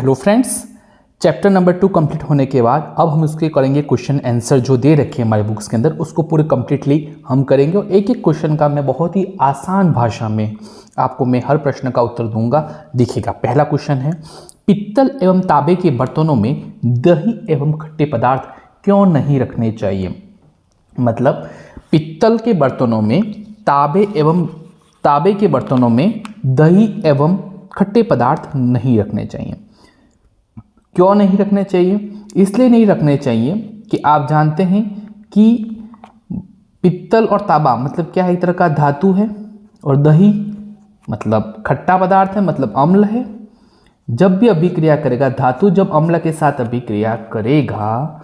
Hello friends, chapter number 2 complete होने के बाद अब हम उसके करेंगे क्वेश्चन आंसर जो दे रखे हैं हमारे बुक्स के अंदर, उसको पूरे कम्प्लीटली हम करेंगे और एक एक क्वेश्चन का मैं बहुत ही आसान भाषा में आपको मैं हर प्रश्न का उत्तर दूंगा। देखिएगा, पहला क्वेश्चन है, पित्तल एवं तांबे के बर्तनों में दही एवं खट्टे पदार्थ क्यों नहीं रखने चाहिए। मतलब पित्तल के बर्तनों में तांबे के बर्तनों में दही एवं खट्टे पदार्थ नहीं रखने चाहिए। क्यों नहीं रखने चाहिए? इसलिए नहीं रखने चाहिए कि आप जानते हैं कि पित्तल और तांबा मतलब क्या है, एक तरह का धातु है, और दही मतलब खट्टा पदार्थ है, मतलब अम्ल है। जब भी अभिक्रिया करेगा, धातु जब अम्ल के साथ अभिक्रिया करेगा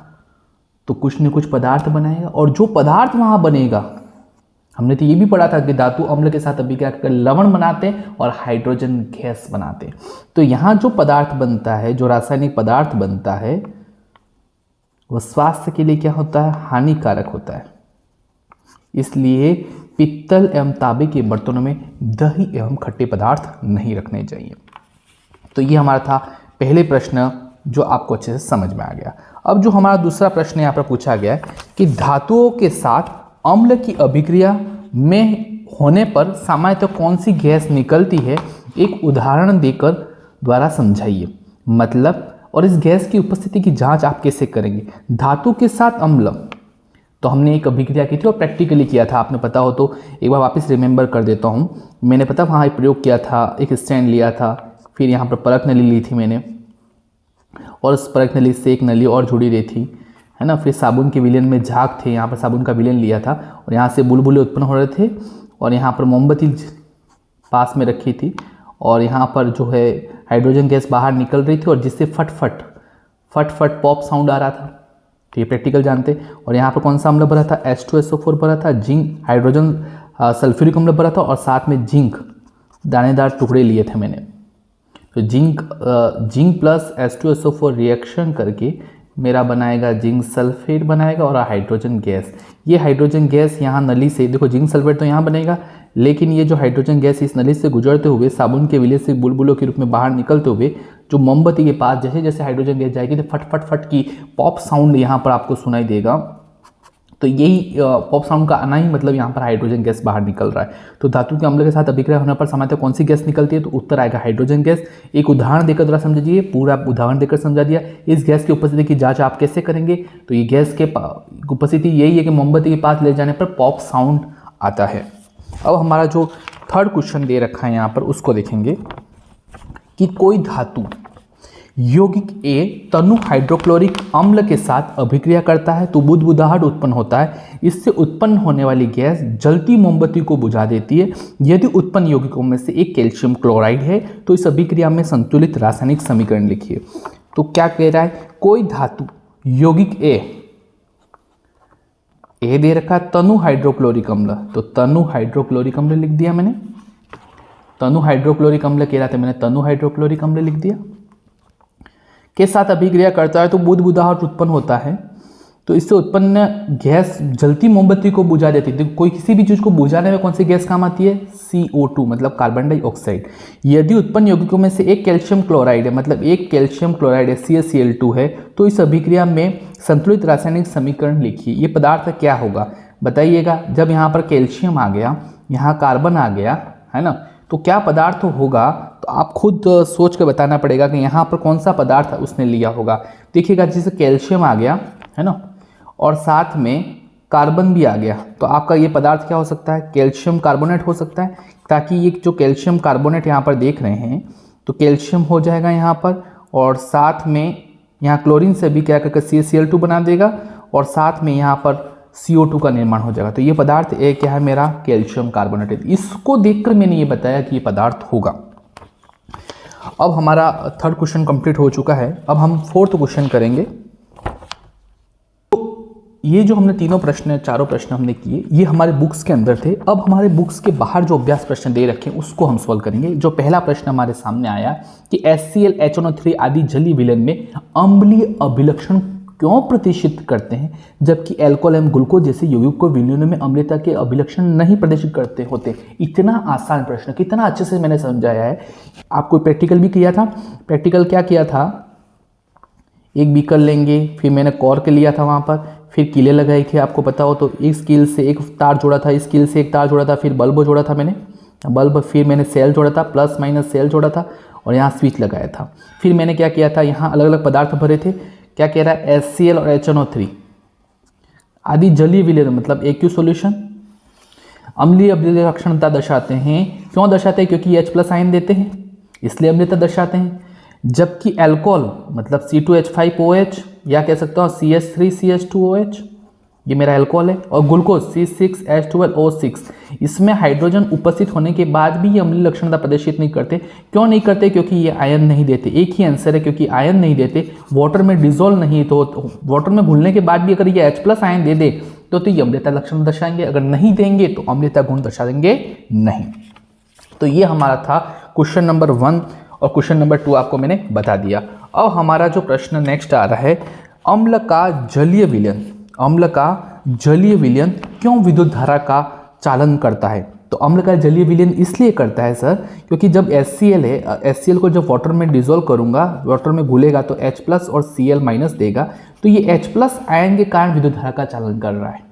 तो कुछ न कुछ पदार्थ बनाएगा, और जो पदार्थ वहां बनेगा, हमने तो ये भी पढ़ा था कि धातु अम्ल के साथ अभिक्रिया करके लवण बनाते हैं और हाइड्रोजन गैस बनाते हैं। तो यहाँ जो पदार्थ बनता है, जो रासायनिक पदार्थ बनता है, वह स्वास्थ्य के लिए क्या होता है, हानिकारक होता है। इसलिए पित्तल एवं तांबे के बर्तनों में दही एवं खट्टे पदार्थ नहीं रखने चाहिए। तो ये हमारा था पहले प्रश्न जो आपको अच्छे से समझ में आ गया। अब जो हमारा दूसरा प्रश्न यहाँ पर पूछा गया है कि धातुओं के साथ अम्ल की अभिक्रिया में होने पर सामान्यतः कौन सी गैस निकलती है, एक उदाहरण देकर द्वारा समझाइए। मतलब, और इस गैस की उपस्थिति की जांच आप कैसे करेंगे। धातु के साथ अम्ल, तो हमने एक अभिक्रिया की थी और प्रैक्टिकली किया था, आपने पता हो तो एक बार वापस रिमेंबर कर देता हूँ। मैंने पता वहाँ एक प्रयोग किया था, एक स्टैंड लिया था, फिर यहाँ पर परख नली ली थी मैंने, और उस परख नली से एक नली और जुड़ी रही थी, है ना। फिर साबुन के विलेन में झाग थे, यहाँ पर साबुन का विलेन लिया था और यहाँ से बुलबुले उत्पन्न हो रहे थे, और यहाँ पर मोमबत्ती पास में रखी थी, और यहाँ पर जो है हाइड्रोजन गैस बाहर निकल रही थी और जिससे फट फट पॉप साउंड आ रहा था। तो ये प्रैक्टिकल जानते। और यहाँ पर कौन सा अम्ल भरा था, H2SO4 भरा था, जिंक हाइड्रोजन सल्फ्यूरिक अम्ल भरा था, और साथ में जिंक दानेदार टुकड़े लिए थे मैंने। तो जिंक प्लस H2SO4 रिएक्शन करके मेरा बनाएगा जिंक सल्फेट बनाएगा और हाइड्रोजन गैस। ये हाइड्रोजन गैस यहाँ नली से, देखो जिंक सल्फेट तो यहाँ बनेगा, लेकिन ये जो हाइड्रोजन गैस इस नली से गुजरते हुए साबुन के विलेन से बुलबुलों के रूप में बाहर निकलते हुए जो मोमबत्ती के पास जैसे जैसे हाइड्रोजन गैस जाएगी तो फट फट फट की पॉप साउंड यहाँ पर आपको सुनाई देगा। तो यही पॉप साउंड का आना ही मतलब यहाँ पर हाइड्रोजन गैस बाहर निकल रहा है। तो धातु के अम्ल के साथ अभिक्रिया होने पर सामान्यतः कौन सी गैस निकलती है, तो उत्तर आएगा हाइड्रोजन गैस। एक उदाहरण देकर जरा समझिए, पूरा उदाहरण देकर समझा दिया। इस गैस की उपस्थिति की जांच आप कैसे करेंगे, तो ये गैस के उपस्थिति यही है कि मोमबत्ती के पास ले जाने पर पॉप साउंड आता है। अब हमारा जो थर्ड क्वेश्चन दे रखा है यहाँ पर, उसको देखेंगे कि कोई धातु यौगिक ए तनु हाइड्रोक्लोरिक अम्ल के साथ अभिक्रिया करता है तो बुदबुदाहट उत्पन्न होता है। इससे उत्पन्न होने वाली गैस जलती मोमबत्ती को बुझा देती है। यदि उत्पन्न यौगिकों में से एक कैल्शियम क्लोराइड है तो इस अभिक्रिया में संतुलित रासायनिक समीकरण लिखिए। तो क्या कह रहा है, कोई धातु यौगिक ए दे रखा तनु हाइड्रोक्लोरिक अम्ल, तो तनु हाइड्रोक्लोरिक अम्ल लिख दिया मैंने। तनु हाइड्रोक्लोरिक अम्ल कह रहा था मैंने, तनु हाइड्रोक्लोरिक अम्ल लिख दिया। के साथ अभिक्रिया करता है तो बुदबुदाहट उत्पन्न होता है, तो इससे उत्पन्न गैस जलती मोमबत्ती को बुझा देती है। कोई किसी भी चीज को बुझाने में कौन सी गैस काम आती है, CO2 मतलब कार्बन डाइऑक्साइड। यदि उत्पन्न यौगिकों में से एक कैल्शियम क्लोराइड है, मतलब एक कैल्शियम क्लोराइड है, CaCl2 है, तो इस अभिक्रिया में संतुलित रासायनिक समीकरण लिखिए। ये पदार्थ क्या होगा बताइएगा। जब यहाँ पर कैल्शियम आ गया, यहाँ कार्बन आ गया, है ना, तो क्या पदार्थ होगा, तो आप खुद सोच के बताना पड़ेगा कि यहाँ पर कौन सा पदार्थ उसने लिया होगा। देखिएगा, जैसे कैल्शियम आ गया, है ना, और साथ में कार्बन भी आ गया, तो आपका ये पदार्थ क्या हो सकता है, कैल्शियम कार्बोनेट हो सकता है। ताकि ये जो कैल्शियम कार्बोनेट यहाँ पर देख रहे हैं, तो कैल्शियम हो जाएगा यहाँ पर, और साथ में यहाँ क्लोरीन से भी क्या करके CaCl2 बना देगा, और साथ में यहाँ पर CO2 का निर्माण हो जाएगा। तो ये पदार्थ क्या है मेरा, कैल्शियम कार्बोनेट है। इसको देखकर मैंने ये बताया कि ये पदार्थ होगा। अब हमारा थर्ड क्वेश्चन कंप्लीट हो चुका है। अब हम फोर्थ क्वेश्चन करेंगे। तो ये जो हमने चारों प्रश्न हमने किए, ये हमारे बुक्स के अंदर थे। अब हमारे बुक्स के बाहर जो अभ्यास प्रश्न दे रखे हैं उसको हम सॉल्व करेंगे। जो पहला प्रश्न हमारे सामने आया कि HCl, HNO3 आदि जलीय विलयन में अम्लीय अभिलक्षण क्यों प्रदर्शित करते हैं, जबकि अल्कोहल एवं ग्लूकोज जैसे यौगिक को विलयन में अम्लता के अभिलक्षण नहीं प्रदर्शित करते होते। इतना आसान प्रश्न, कितना अच्छे से मैंने समझाया है। आपको प्रैक्टिकल भी किया था। प्रैक्टिकल क्या किया था, एक बीकर लेंगे, फिर मैंने कॉर्क लिया था वहाँ पर, फिर कीले लगाई थी, आपको पता हो तो इस कील से एक तार जोड़ा था, इस कील से एक तार जोड़ा था, फिर बल्ब जोड़ा था मैंने बल्ब, फिर मैंने सेल जोड़ा था, प्लस माइनस सेल जोड़ा था, और यहाँ स्विच लगाया था। फिर मैंने क्या किया था, यहाँ अलग अलग पदार्थ भरे थे। क्या कह रहा है, HCl और HNO3 आदि जलीय विलयन मतलब एक्यू सॉल्यूशन अम्लीय अभिलक्षणता दर्शाते हैं। क्यों दर्शाते हैं, क्योंकि H+ आयन देते हैं, इसलिए अम्लीयता दर्शाते हैं। जबकि अल्कोहल मतलब C2H5OH या कह सकता हूँ CH3CH2OH, ये मेरा अल्कोहल है, और ग्लूकोज C6H12O6, इसमें हाइड्रोजन उपस्थित होने के बाद भी ये अम्लीय लक्षणता प्रदर्शित नहीं करते। क्यों नहीं करते, क्योंकि ये आयन नहीं देते। एक ही आंसर है, क्योंकि आयन नहीं देते, वाटर में डिजोल्व नहीं, तो वाटर में घुलने के बाद भी अगर ये H+ आयन दे दे तो ये अम्लीयता लक्षण दर्शाएंगे, अगर नहीं देंगे तो अम्लीयता गुण दर्शा देंगे नहीं। तो ये हमारा था क्वेश्चन नंबर 1, और क्वेश्चन नंबर 2 आपको मैंने बता दिया। अब हमारा जो प्रश्न नेक्स्ट आ रहा है, अम्ल का जलीय विलयन क्यों विद्युत धारा का चालन करता है। तो अम्ल का जलीय विलयन इसलिए करता है सर, क्योंकि जब HCl है, HCl को जब वाटर में डिजोल्व करूंगा, वाटर में घुलेगा तो H+ और Cl- देगा, तो ये H+ आयन के कारण विद्युत धारा का चालन कर रहा है।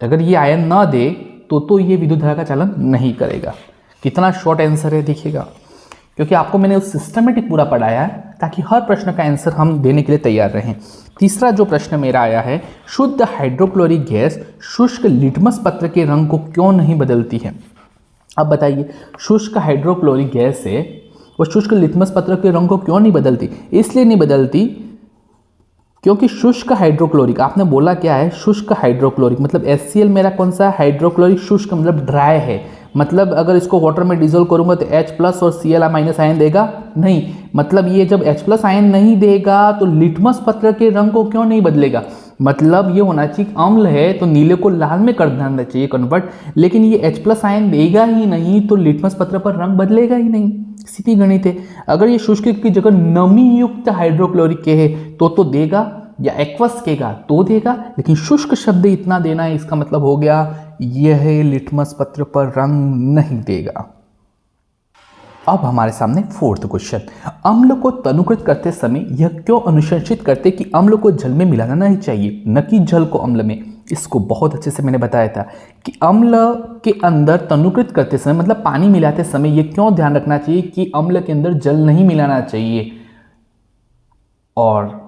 अगर ये आयन ना दे तो ये विद्युत धारा का चालन नहीं करेगा। कितना शॉर्ट आंसर है देखिएगा, क्योंकि आपको मैंने उस सिस्टमेटिक पूरा पढ़ाया है ताकि हर प्रश्न का आंसर हम देने के लिए तैयार रहें। तीसरा जो प्रश्न मेरा आया है, शुद्ध हाइड्रोक्लोरिक गैस शुष्क लिटमस पत्र के रंग को क्यों नहीं बदलती है। अब बताइए, शुष्क हाइड्रोक्लोरिक गैस है, वो शुष्क लिटमस पत्र के रंग को क्यों नहीं बदलती। इसलिए नहीं बदलती क्योंकि शुष्क हाइड्रोक्लोरिक, आपने बोला क्या है, शुष्क हाइड्रोक्लोरिक मतलब HCl मेरा कौन सा हाइड्रोक्लोरिक, शुष्क मतलब ड्राई है, मतलब अगर इसको वाटर में डिजोल्व करूंगा तो H+ और Cl- आयन देगा नहीं, मतलब ये जब H+ आयन नहीं देगा तो लिटमस पत्र के रंग को क्यों नहीं बदलेगा, मतलब ये होना चाहिए अम्ल है तो नीले को लाल में कर देना चाहिए कन्वर्ट, लेकिन ये H+ आयन देगा ही नहीं तो लिटमस पत्र पर रंग बदलेगा ही नहीं। सीधी गणित है। अगर ये शुष्क की जगह नमी युक्त हाइड्रोक्लोरिक के है तो देगा, या एक्वस केगा तो देगा, लेकिन शुष्क शब्द इतना देना है, इसका मतलब हो गया यह लिटमस पत्र पर रंग नहीं देगा। अब हमारे सामने 4th क्वेश्चन, अम्ल को तनुकृत करते समय यह क्यों अनुशंसित करते कि अम्ल को जल में मिलाना नहीं चाहिए, न कि जल को अम्ल में। इसको बहुत अच्छे से मैंने बताया था कि अम्ल के अंदर तनुकृत करते समय मतलब पानी मिलाते समय यह क्यों ध्यान रखना चाहिए कि अम्ल के अंदर जल नहीं मिलाना चाहिए, और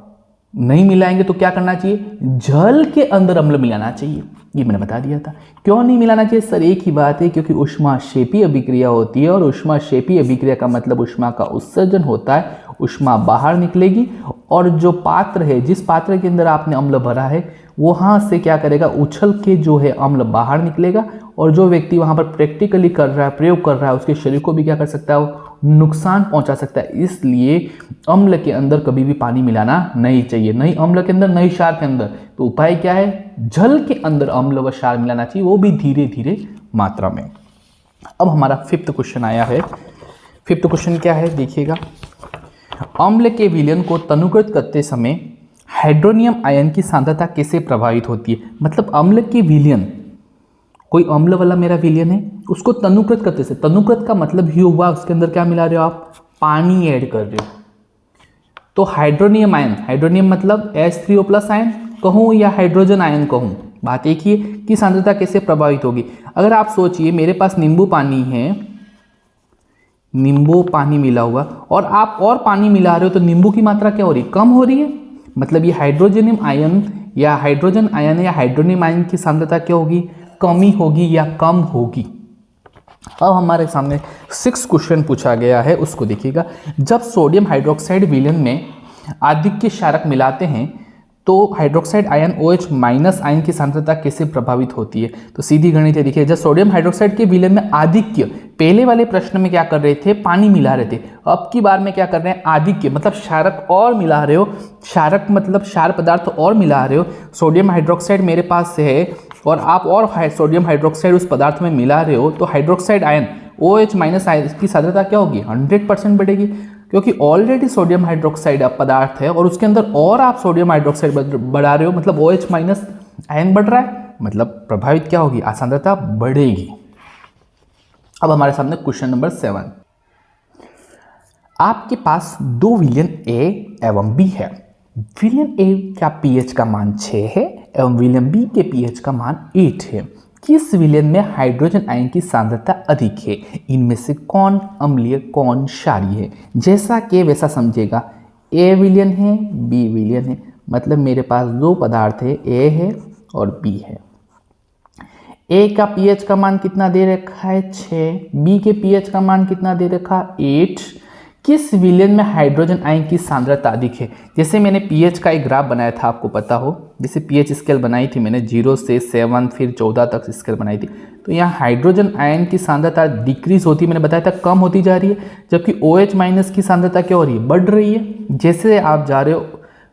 नहीं मिलाएंगे तो क्या करना चाहिए, जल के अंदर अम्ल मिलाना चाहिए। ये मैंने बता दिया था। क्यों नहीं मिलाना चाहिए सर, एक ही बात है, क्योंकि ऊष्माक्षेपी अभिक्रिया होती है, और ऊष्माक्षेपी अभिक्रिया का मतलब ऊष्मा का उत्सर्जन होता है, ऊष्मा बाहर निकलेगी, और जो पात्र है, जिस पात्र के अंदर आपने अम्ल भरा है वहाँ से क्या करेगा, उछल के जो है अम्ल बाहर निकलेगा, और जो व्यक्ति वहाँ पर प्रैक्टिकली कर रहा है, प्रयोग कर रहा है, उसके शरीर को भी क्या कर सकता है, वो नुकसान पहुंचा सकता है। इसलिए अम्ल के अंदर कभी भी पानी मिलाना नहीं चाहिए, नहीं अम्ल के अंदर नहीं क्षार के अंदर। तो उपाय क्या है, जल के अंदर अम्ल व क्षार मिलाना चाहिए, वो भी धीरे धीरे मात्रा में। अब हमारा 5th क्वेश्चन आया है। 5th क्वेश्चन क्या है देखिएगा, अम्ल के विलयन को तनुकृत करते समय हाइड्रोनियम आयन की सांद्रता कैसे प्रभावित होती है। मतलब अम्ल के विलयन, कोई अम्ल वाला मेरा विलयन है, उसको तनुकृत करते से, तनुकृत का मतलब ही हुआ उसके अंदर क्या मिला रहे हो आप, पानी ऐड कर रहे हो। तो हाइड्रोनियम आयन, हाइड्रोनियम मतलब H3O+ आयन कहूँ या हाइड्रोजन आयन कहूँ, बात एक ही है कि सांद्रता कैसे प्रभावित होगी। अगर आप सोचिए मेरे पास नींबू पानी है, नींबू पानी मिला हुआ, और आप और पानी मिला रहे हो तो नींबू की मात्रा क्या हो रही है, कम हो रही है। मतलब ये हाइड्रोजनियम आयन या हाइड्रोजन आयन या हाइड्रोनियम आयन की सांद्रता क्या होगी, कमी होगी या कम होगी। अब हमारे सामने 6 क्वेश्चन पूछा गया है, उसको देखिएगा। जब सोडियम हाइड्रोक्साइड विलयन में आधिक्य क्षारक मिलाते हैं तो हाइड्रोक्साइड आयन OH- आयन की सांद्रता कैसे प्रभावित होती है। तो सीधी गणित है, देखिए जब सोडियम हाइड्रोक्साइड के विलयन में आधिक्य, पहले वाले प्रश्न में क्या कर रहे थे, पानी मिला रहे थे, अब की बार में क्या कर रहे हैं, आधिक्य मतलब क्षारक और मिला रहे हो, क्षारक मतलब क्षार पदार्थ और मिला रहे हो। सोडियम हाइड्रोक्साइड मेरे पास है और आप और सोडियम हाइड्रोक्साइड उस पदार्थ में मिला रहे हो, तो हाइड्रोक्साइड आयन OH- आयन की सांद्रता क्या होगी, 100% बढ़ेगी। क्योंकि ऑलरेडी सोडियम हाइड्रोक्साइड पदार्थ है और उसके अंदर और आप सोडियम हाइड्रोक्साइड बढ़ा रहे हो, मतलब OH माइनस आयन बढ़ रहा है, मतलब प्रभावित क्या होगी, सांद्रता बढ़ेगी। अब हमारे सामने क्वेश्चन नंबर 7। आपके पास दो विलयन A एवं B है। विलयन A का pH का मान 6 है एवं विलयन B के pH का मान 8 है। किस विलयन में हाइड्रोजन आयन की सांद्रता अधिक है? इनमें से कौन अम्लीय कौन क्षारीय है? जैसा कि वैसा समझेगा। A विलयन है, B विलयन है, मतलब मेरे पास दो पदार्थ है, A है और B है। A का pH का मान कितना दे रखा है 6, B के pH का मान कितना दे रखा 8। किस विलयन में हाइड्रोजन आयन की सांद्रता अधिक है? जैसे मैंने pH का एक ग्राफ बनाया था, आपको पता हो, जैसे pH स्केल बनाई थी मैंने 0 से 7 फिर 14 तक स्केल बनाई थी, तो यहाँ हाइड्रोजन आयन की सांद्रता डिक्रीज होती, मैंने बताया था कम होती जा रही है, जबकि OH माइनस की सांद्रता क्या हो रही है, बढ़ रही है। जैसे आप जा रहे हो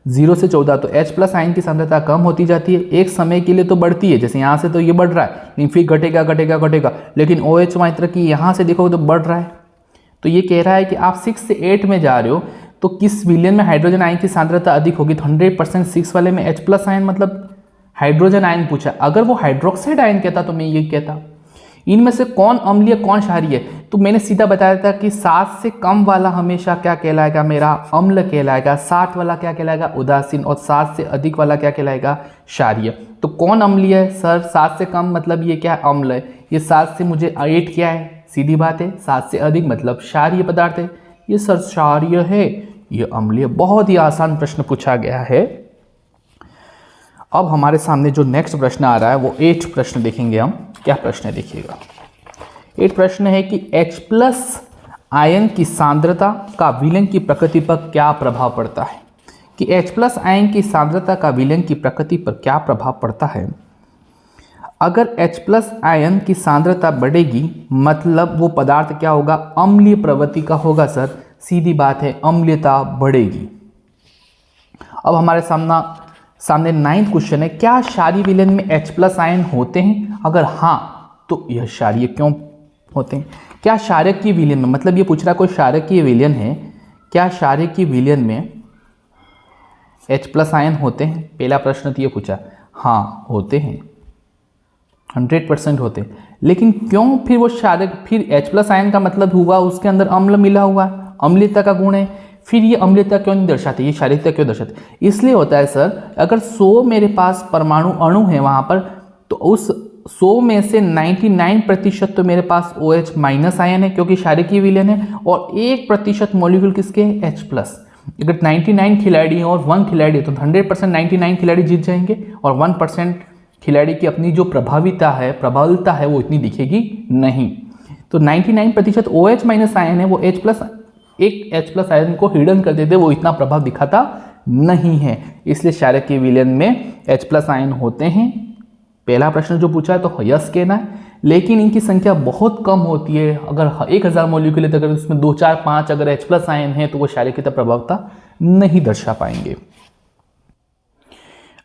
0 से 14 तो H प्लस आयन की सांद्रता कम होती जाती है, एक समय के लिए तो बढ़ती है, जैसे यहाँ से तो ये बढ़ रहा है, लेकिन फिर घटेगा घटेगा घटेगा, लेकिन OH मात्रा की यहाँ से देखोगे तो बढ़ रहा है। तो ये कह रहा है कि आप 6 से 8 में जा रहे हो तो किस विलयन में हाइड्रोजन आयन की सांद्रता अधिक होगी? तो 100% 6 वाले में H प्लस आयन, मतलब हाइड्रोजन आयन पूछा। अगर वो हाइड्रोक्साइड आयन कहता तो मैं ये कहता। इनमें से कौन अम्लीय कौन क्षारीय है? तो मैंने सीधा बताया था कि 7 से कम वाला हमेशा क्या कहलाएगा, मेरा अम्ल कहलाएगा। 7 वाला क्या कहलाएगा, उदासीन, और 7 से अधिक वाला क्या कहलाएगा, क्षारीय। तो कौन अम्लीय है सर? 7 से कम मतलब ये क्या है, अम्ल है। ये 7 से मुझे 8 क्या है, सीधी बात है। 7 से अधिक मतलब क्षारीय पदार्थ है। ये सर क्षारीय है, ये अम्लीय। बहुत ही आसान प्रश्न पूछा गया है। अब हमारे सामने जो नेक्स्ट प्रश्न आ रहा है वो 8 प्रश्न देखेंगे हम। क्या प्रश्न है देखिएगा। 8 प्रश्न है कि H प्लस आयन की सांद्रता का विलयन की प्रकृति पर क्या प्रभाव पड़ता है? कि H प्लस आयन की सांद्रता का विलयन की प्रकृति पर क्या प्रभाव पड़ता है? अगर H प्लस आयन की सांद्रता बढ़ेगी मतलब वो पदार्थ क्या होगा, अम्लीय प्रवृत्ति का होगा सर, सीधी बात है, अम्लीयता बढ़ेगी। अब हमारे सामने 9th क्वेश्चन है, क्या क्षारीय विलयन में H प्लस आयन होते हैं? अगर हाँ तो यह क्षारीय क्यों होते हैं? क्या क्षारकीय विलयन में, मतलब ये पूछ रहा कोई क्षारकीय विलयन है, क्या क्षारकीय विलयन में H प्लस आयन होते हैं? पहला प्रश्न तो ये पूछा, हाँ होते हैं, 100% होते हैं। लेकिन क्यों फिर वो फिर H प्लस आयन का मतलब हुआ उसके अंदर अम्ल मिला हुआ, अम्लीयता का गुण है। फिर ये अम्लीयता क्यों नहीं दर्शाते, ये क्षारीयता क्यों दर्शाते? इसलिए होता है सर, अगर 100 मेरे पास परमाणु अणु है वहाँ पर, तो उस 100 में से 99% तो मेरे पास OH माइनस आयन है क्योंकि क्षारकीय विलयन है, और 1% मॉलिक्यूल किसके है, H प्लस। अगर 99 खिलाड़ी हैं और 1 खिलाड़ी है तो 100% 99 खिलाड़ी जीत जाएंगे, और 1% खिलाड़ी की अपनी जो प्रभाविता है, प्रबलता है, वो इतनी दिखेगी नहीं। तो 99% OH माइनस आयन है, वो H प्लस, एक H प्लस आयन को हिडन कर देते, वो इतना प्रभाव दिखाता नहीं है। इसलिए क्षारकीय विलयन में H प्लस आयन होते हैं। पहला प्रश्न जो पूछा है तो यस कहना है, लेकिन इनकी संख्या बहुत कम होती है। अगर 1000 मॉलिक्यूल है तो अगर उसमें 2, 4, 5 अगर H प्लस आयन है तो वो क्षारकीयता प्रभावता नहीं दर्शा पाएंगे।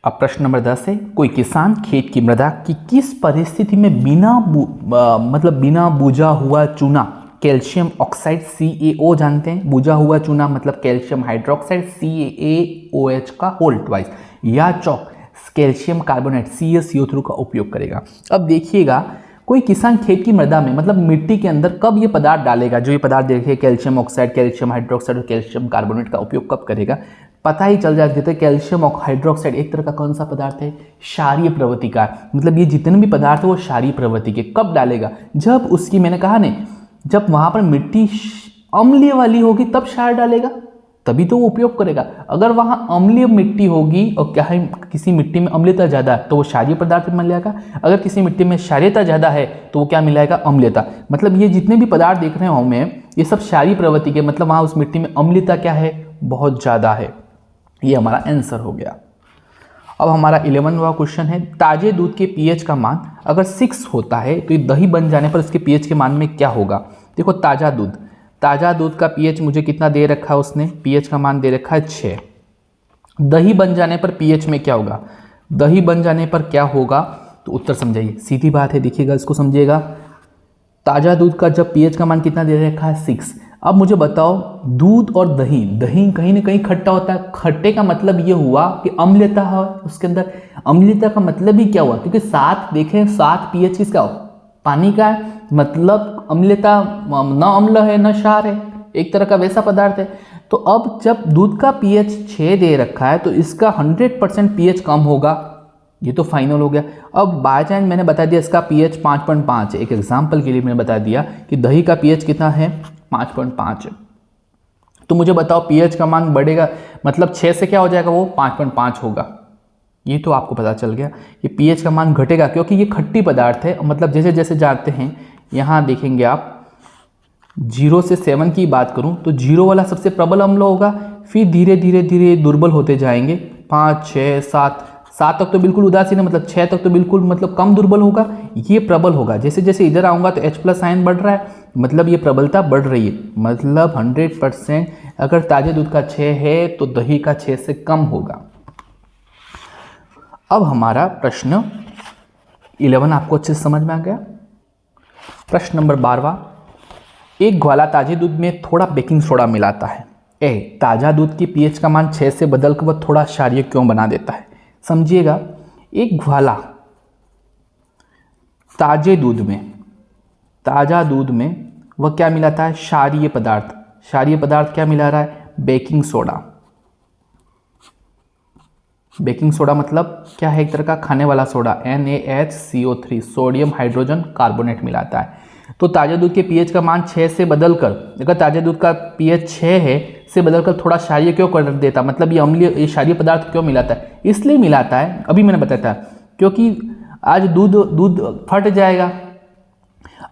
अब प्रश्न नंबर 10 है, कोई किसान खेत की मृदा की किस परिस्थिति में बिना बुझा हुआ चूना कैल्शियम ऑक्साइड CaO, जानते हैं बुझा हुआ चूना मतलब कैल्शियम हाइड्रोक्साइड CaOH का होल ट्वाइस, या चौक कैल्शियम कार्बोनेट CaCO3 का उपयोग करेगा। अब देखिएगा, कोई किसान खेत की मृदा में मतलब मिट्टी के अंदर कब ये पदार्थ डालेगा, जो ये पदार्थ देखिए कैल्शियम ऑक्साइड, कैल्शियम हाइड्रोक्साइड और कैल्शियम कार्बोनेट का उपयोग कब करेगा, पता ही चल जाता है। कैल्शियम हाइड्रोक्साइड एक तरह का कौन सा पदार्थ है, क्षारीय प्रवृत्ति का, मतलब ये जितने भी पदार्थ है वो क्षारीय प्रवृत्ति के। कब डालेगा, जब उसकी, मैंने कहा नहीं, जब वहां पर मिट्टी अम्लीय वाली होगी तब क्षार डालेगा, तभी तो वो उपयोग करेगा। अगर वहां अम्लीय मिट्टी होगी और क्या है, किसी मिट्टी में अम्लीयता ज्यादा है तो वो क्षारीय पदार्थ मिल जाएगा। अगर किसी मिट्टी में क्षारीयता ज्यादा है तो वो क्या मिलाएगा, अम्लीयता। मतलब ये जितने भी पदार्थ देख रहे हो हमें, ये सब क्षारीय प्रवृत्ति के, मतलब वहां उस मिट्टी में अम्लीयता क्या है, बहुत ज्यादा है। ये हमारा आंसर हो गया। अब हमारा 11वां क्वेश्चन है, ताजे दूध के pH का मान अगर 6 होता है तो ये दही बन जाने पर इसके pH के मान में क्या होगा। देखो ताज़ा दूध का pH मुझे कितना दे रखा है उसने, pH का मान दे रखा है 6। दही बन जाने पर pH में क्या होगा, दही बन जाने पर क्या होगा, तो उत्तर समझाइए, सीधी बात है, देखिएगा इसको समझिएगा। ताज़ा दूध का जब pH का मान कितना दे रखा है 6, अब मुझे बताओ, दूध और दही, दही कहीं ना कहीं खट्टा होता है। खट्टे का मतलब ये हुआ कि अम्लता है उसके अंदर। अम्लता का मतलब ही क्या हुआ, क्योंकि 7 देखें 7 pH किसका हो, पानी का है, मतलब अम्लता न अम्ल है न क्षार है, एक तरह का वैसा पदार्थ है। तो अब जब दूध का pH 6 दे रखा है तो इसका 100% pH कम होगा, ये तो फाइनल हो गया। अब बाय चांस मैंने बता दिया इसका pH 5.5 है, एक एग्जांपल के लिए मैंने बता दिया कि दही का pH कितना है, 5.5 है। तो मुझे बताओ pH का मान बढ़ेगा, मतलब 6 से क्या हो जाएगा, वो 5.5 होगा। ये तो आपको पता चल गया कि pH का मान घटेगा, क्योंकि ये खट्टी पदार्थ है। मतलब जैसे जैसे जानते हैं, यहाँ देखेंगे आप 0 से 7 की बात करूं तो 0 वाला सबसे प्रबल अम्ल होगा, फिर धीरे धीरे धीरे दुर्बल होते जाएंगे। 5, 6, 7 तक तो बिल्कुल उदासीन है, मतलब 6 तक तो बिल्कुल मतलब कम दुर्बल होगा, ये प्रबल होगा। जैसे जैसे इधर आऊँगा तो H+ आयन बढ़ रहा है, मतलब ये प्रबलता बढ़ रही है। मतलब 100% अगर ताजे दूध का 6 है तो दही का 6 से कम होगा। अब हमारा प्रश्न 11 आपको अच्छे से समझ में आ गया। प्रश्न नंबर 12, एक ग्वाला ताजे दूध में थोड़ा बेकिंग सोडा मिलाता है। ए, ताज़ा दूध की pH का मान 6 से बदलकर वह थोड़ा क्षारीय क्यों बना देता है। समझिएगा, एक ग्वाला ताजे दूध में, ताज़ा दूध में वह क्या मिलाता है, क्षारीय पदार्थ। क्षारीय पदार्थ क्या मिला रहा है, बेकिंग सोडा। बेकिंग सोडा मतलब क्या है, एक तरह का खाने वाला soda, NaHCO3, sodium hydrogen carbonate मिलाता है। तो ताज़ा दूध के pH का मान 6 से बदलकर, अगर ताज़ा दूध का pH 6 है से बदलकर थोड़ा क्षारीय क्यों कर देता, मतलब ये अम्लीय, ये क्षारीय पदार्थ क्यों मिलाता है, इसलिए मिलाता है, अभी मैंने बताया था, क्योंकि आज दूध फट जाएगा।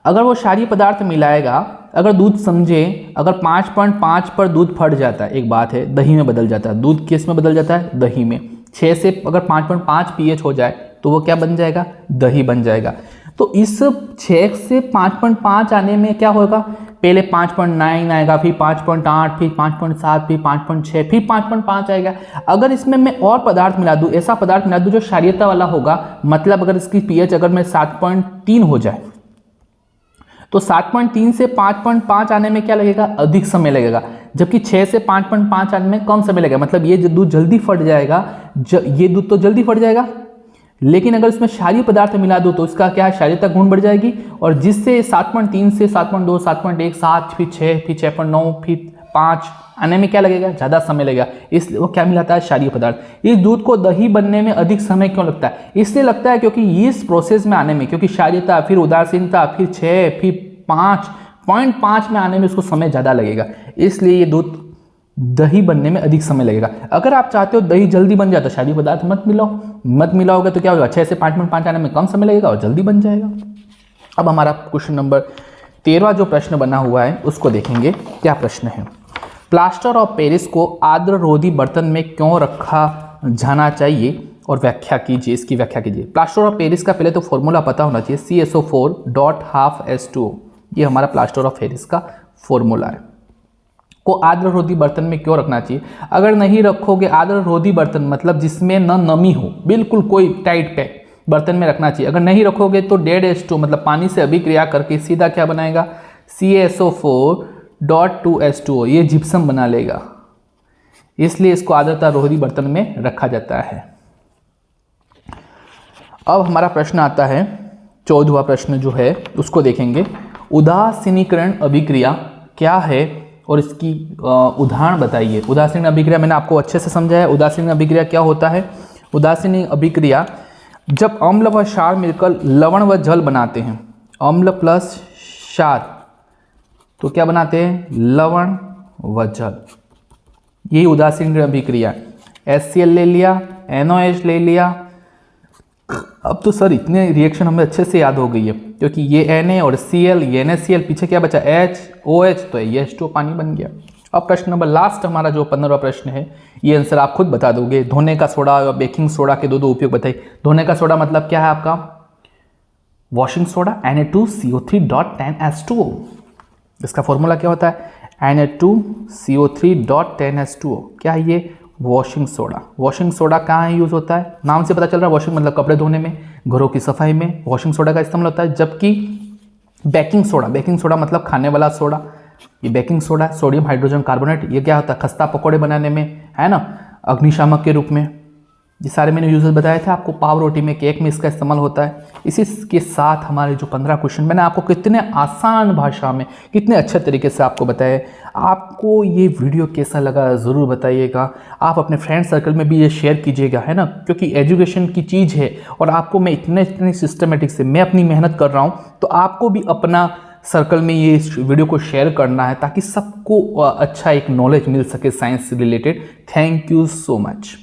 अगर वो क्षारीय पदार्थ मिलाएगा, अगर दूध समझे, अगर 5.5 पर दूध फट जाता है, एक बात है, दही में बदल जाता है, दूध किस में बदल जाता है, दही में। 6 से अगर 5.5 pH हो जाए तो वो क्या बन जाएगा, दही बन जाएगा। तो इस 6 से 5.5 आने में क्या होगा, पहले 5.9 आएगा, फिर 5.8, फिर 5.7, फिर 5.6, फिर 5.5 आएगा। अगर इसमें मैं और पदार्थ मिला दूँ, ऐसा पदार्थ मिला दूँ जो क्षारीयता वाला होगा, मतलब अगर इसकी pH अगर मैं 7.3 हो जाए तो 7.3 से 5.5 आने में क्या लगेगा, अधिक समय लगेगा, जबकि 6 से 5.5 आने में कम समय लगेगा। मतलब ये दूध जल्दी फट जाएगा, ये दूध तो जल्दी फट जाएगा, लेकिन अगर इसमें क्षारीय पदार्थ मिला दो तो इसका क्या है, क्षारीयता गुण बढ़ जाएगी, और जिससे 7.3 से 7.2, 7.1, 7, फिर 6, फिर 6.9, फिर 5 आने में क्या लगेगा, ज़्यादा समय लगेगा। इसलिए वो क्या मिलाता है, क्षारीय पदार्थ। इस दूध को दही बनने में अधिक समय क्यों लगता है, इसलिए लगता है क्योंकि इस प्रोसेस में आने में, क्योंकि क्षारीयता, फिर उदासीनता, फिर 6, फिर 5.5 में आने में उसको समय ज़्यादा लगेगा, इसलिए ये दूध दही बनने में अधिक समय लगेगा। अगर आप चाहते हो दही जल्दी बन जाए तो क्षारीय पदार्थ मत मिलाओगे तो क्या होगा, 6 से 5.5 आने में कम समय लगेगा और जल्दी बन जाएगा। अब हमारा क्वेश्चन नंबर 13 जो प्रश्न बना हुआ है उसको देखेंगे, क्या प्रश्न है। प्लास्टर ऑफ पेरिस को आर्द्र रोधी बर्तन में क्यों रखा जाना चाहिए और व्याख्या कीजिए, इसकी व्याख्या कीजिए। प्लास्टर ऑफ पेरिस का पहले तो फॉर्मूला पता होना चाहिए, CSO4.12H2O, ये हमारा प्लास्टर ऑफ पेरिस का फॉर्मूला है। को आर्द्र रोधी बर्तन में क्यों रखना चाहिए, अगर नहीं रखोगे आर्द्र रोधी बर्तन मतलब जिसमें न नमी हो, बिल्कुल कोई टाइट पैक बर्तन में रखना चाहिए। अगर नहीं रखोगे तो डेड H2 मतलब पानी से अभिक्रिया करके सीधा क्या बनाएगा, CSO4.2H2O, ये जिप्सम बना लेगा, इसलिए इसको आर्द्रता रोधी बर्तन में रखा जाता है। अब हमारा प्रश्न आता है 14वां प्रश्न जो है उसको देखेंगे। उदासीनीकरण अभिक्रिया क्या है और इसकी उदाहरण बताइए। उदासीन अभिक्रिया मैंने आपको अच्छे से समझाया। उदासीन अभिक्रिया क्या होता है, उदासीन अभिक्रिया जब अम्ल व क्षार मिलकर लवण व जल बनाते हैं, अम्ल प्लस क्षार तो क्या बनाते हैं, लवण व जल, यही उदासीन अभिक्रिया। HCl ले लिया, NOH ले लिया। अब तो सर इतने रिएक्शन हमें अच्छे से याद हो गई है, क्योंकि ये Na और Cl, ये NaCl, पीछे क्या बचा HOH, तो ये H2O पानी बन गया। अब प्रश्न नंबर लास्ट हमारा जो 15वां प्रश्न है, ये आंसर आप खुद बता दोगे। धोने का सोडा और बेकिंग सोडा के दो उपयोग बताइए। धोने का सोडा मतलब क्या है आपका, वॉशिंग सोडा, Na2CO3.10H2O। इसका फॉर्मूला क्या होता है, Na2CO3.10H2O। क्या है ये, वॉशिंग सोडा। वॉशिंग सोडा कहाँ यूज़ होता है, नाम से पता चल रहा है, वॉशिंग मतलब कपड़े धोने में, घरों की सफाई में वॉशिंग सोडा का इस्तेमाल होता है। जबकि बेकिंग सोडा मतलब खाने वाला सोडा, ये baking soda, sodium hydrogen carbonate, ये क्या होता है खस्ता पकौड़े बनाने में, है ना, अग्निशामक के रूप में। ये सारे मैंने यूजेस बताए थे आपको। पाव रोटी में, केक में इसका इस्तेमाल होता है। इसी के साथ हमारे जो 15 क्वेश्चन मैंने आपको कितने आसान भाषा में, कितने अच्छे तरीके से आपको बताए। आपको ये वीडियो कैसा लगा ज़रूर बताइएगा। आप अपने फ्रेंड सर्कल में भी ये शेयर कीजिएगा, है ना, क्योंकि एजुकेशन की चीज़ है और आपको मैं इतने सिस्टमेटिक से मैं अपनी मेहनत कर रहा हूँ, तो आपको भी अपना सर्कल में ये वीडियो को शेयर करना है ताकि सबको अच्छा एक नॉलेज मिल सके साइंस से related. Thank you so much.